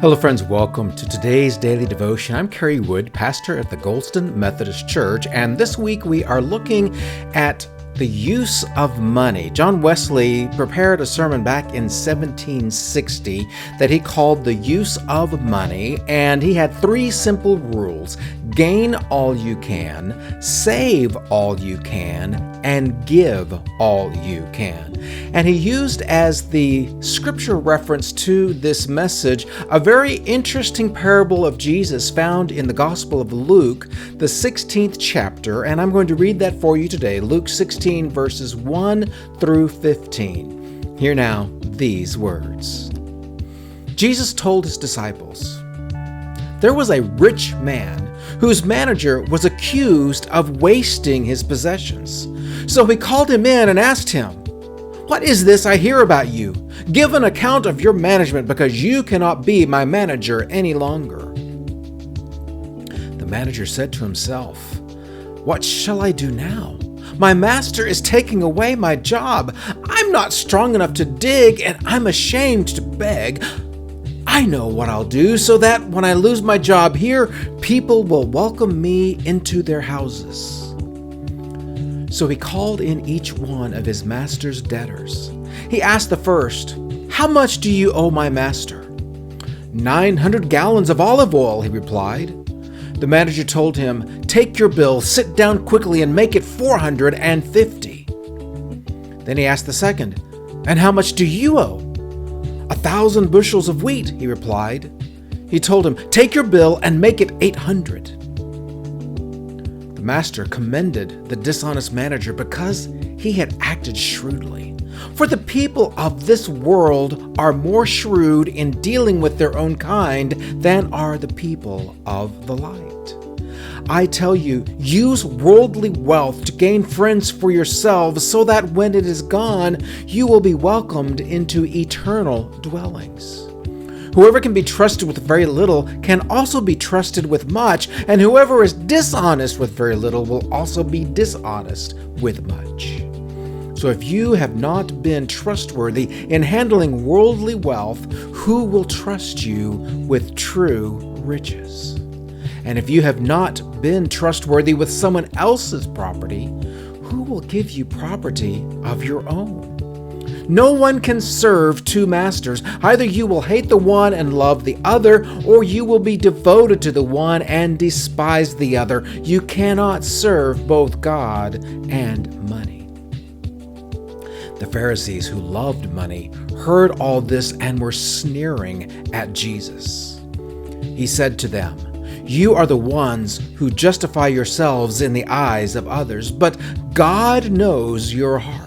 Hello friends, welcome to today's daily devotion. I'm Kerry Wood, pastor at the Goldston Methodist Church, and this week we are looking at the use of money. John Wesley prepared a sermon back in 1760 that he called the use of money, and he had three simple rules: gain all you can, save all you can, and give all you can. And he used as the scripture reference to this message a very interesting parable of Jesus found in the Gospel of Luke, the 16th chapter, and I'm going to read that for you today, Luke 16, verses 1 through 15. Hear now these words. Jesus told his disciples, "There was a rich man whose manager was accused of wasting his possessions. So he called him in and asked him, 'What is this I hear about you? Give an account of your management, because you cannot be my manager any longer.' The manager said to himself, 'What shall I do now? My master is taking away my job. I'm not strong enough to dig, and I'm ashamed to beg. I know what I'll do so that when I lose my job here, people will welcome me into their houses.' So he called in each one of his master's debtors. He asked the first, 'How much do you owe my master?' 900 gallons of olive oil,' he replied. The manager told him, 'Take your bill, sit down quickly, and make it 450. Then he asked the second, 'And how much do you owe?' 1,000 bushels of wheat,' he replied. He told him, 'Take your bill and make it 800. The master commended the dishonest manager because he had acted shrewdly. For the people of this world are more shrewd in dealing with their own kind than are the people of the light. I tell you, use worldly wealth to gain friends for yourselves, so that when it is gone, you will be welcomed into eternal dwellings. Whoever can be trusted with very little can also be trusted with much, and whoever is dishonest with very little will also be dishonest with much. So if you have not been trustworthy in handling worldly wealth, who will trust you with true riches? And if you have not been trustworthy with someone else's property, who will give you property of your own? No one can serve two masters. Either you will hate the one and love the other, or you will be devoted to the one and despise the other. You cannot serve both God and money." The Pharisees, who loved money, heard all this and were sneering at Jesus. He said to them, "You are the ones who justify yourselves in the eyes of others, but God knows your hearts.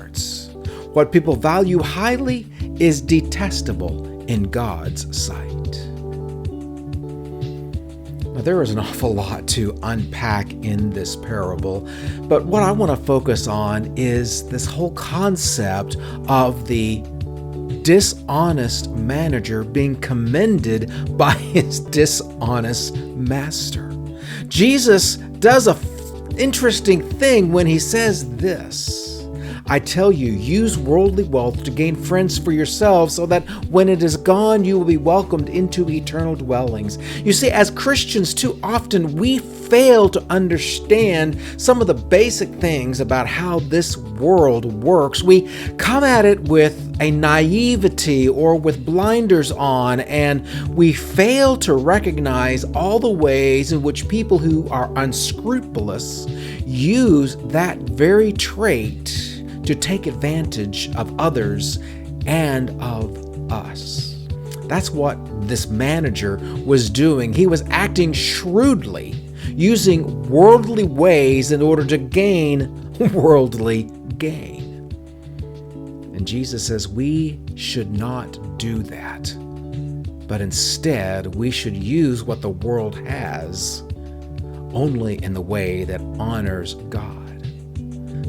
What people value highly is detestable in God's sight." Now, there is an awful lot to unpack in this parable, but what I want to focus on is this whole concept of the dishonest manager being commended by his dishonest master. Jesus does an interesting thing when he says this: "I tell you, use worldly wealth to gain friends for yourselves, so that when it is gone, you will be welcomed into eternal dwellings." You see, as Christians, too often we fail to understand some of the basic things about how this world works. We come at it with a naivety or with blinders on, and we fail to recognize all the ways in which people who are unscrupulous use that very trait to take advantage of others and of us. That's what this manager was doing. He was acting shrewdly, using worldly ways in order to gain worldly gain. And Jesus says we should not do that, but instead we should use what the world has only in the way that honors God.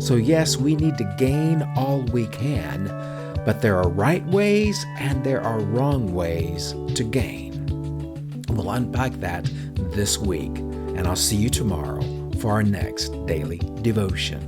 So yes, we need to gain all we can, but there are right ways and there are wrong ways to gain. We'll unpack that this week, and I'll see you tomorrow for our next daily devotion.